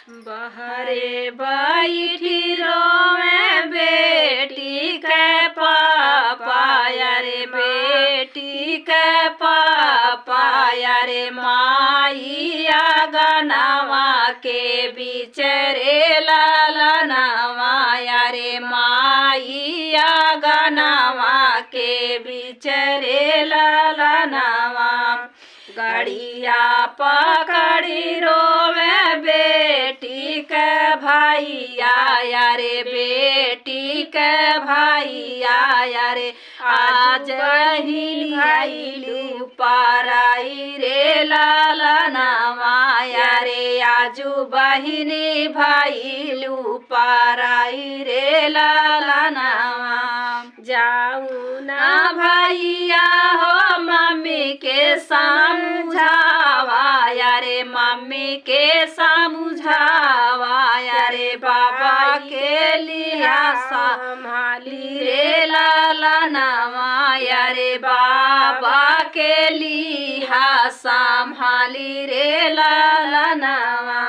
बहरे बैठी रोवे बेटी के पापा यारे बेटी के पापा यारे माइया गनावा के बिचरे लालनावा यारे माइया गनावा के बिचरे लालनावा गड़िया पकड़ी रोवे बेटी के भाइया यारे बेटी के भाइया यारे आज बहिनी आइलू पाराई रे लालनावा यारे आजू बहिनी भाईलू पाराई रे लालनावा जाऊ ना भैया हो मम्मी के समझावा यारे मम्मी के समझावा यारे बाबा के लिया संभाली रे लालनावा यारे बाबा के लिया संभाली रे लालनावा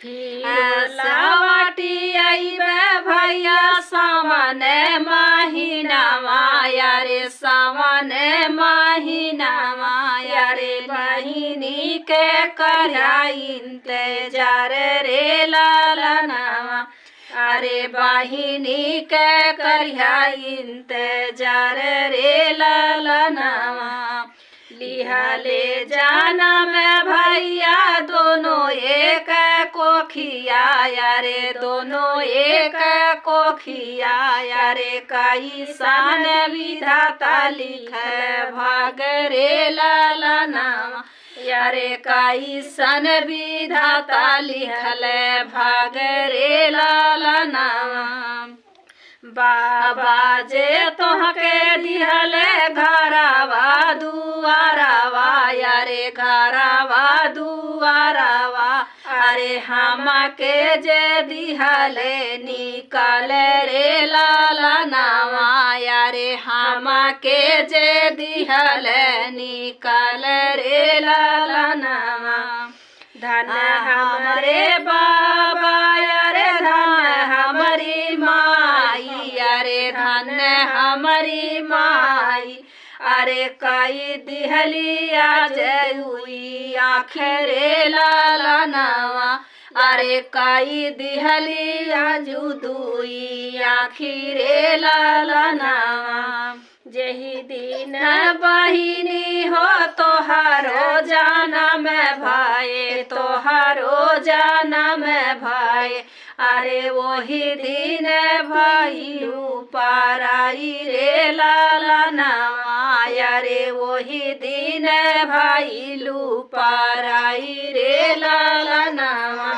फिर सवाटी आइबे भैया सावन महीनावा यारे सावन महीनावा यारे बहिनी के करिया इंतजार रे लालनावा अरे बहिनी के करिया इंतजार रे लालनावा लिहले जाना में भैया दोनों एक कोखिया यारे दोनों एक कोखिया यारे कई सान विधाता लिखे भाग रे लालनावा यारे कई सन विधाता लिखले भाग रे लालनावा बाबा जे तोहके दिहले घरवा दुआरवा यारे घरवा दुआरवा अरे हमके जे दिहले निकल रे लालनावा यारे हमके जे दिहले निकल रे लालनावा धन हमरे बाबा यारे धन हमारी माई यारे धन हमारी माई अरे कई दिहली आज हुई आखरे लालनावा अरे कई दिहली आज दुई आखिरे लालनावा जही दिन बहिनी हो तोहारो जनम भाई तोहारो जनम भाई अरे वही दिन भइलू पाराई रे लालनावा अरे वही दिन भइलू पाराई रे लालनावा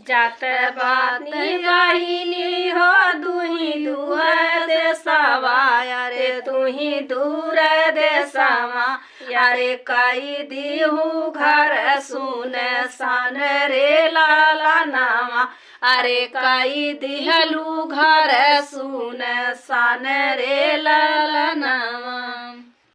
जात बानी बहिनी हो दुही दूर देशवा यारे तुही दूर देशवा यारे कई दिहू घर सुन सान रे लालनावा अरे कई दिहलू घर सुन सान रे लालनावा।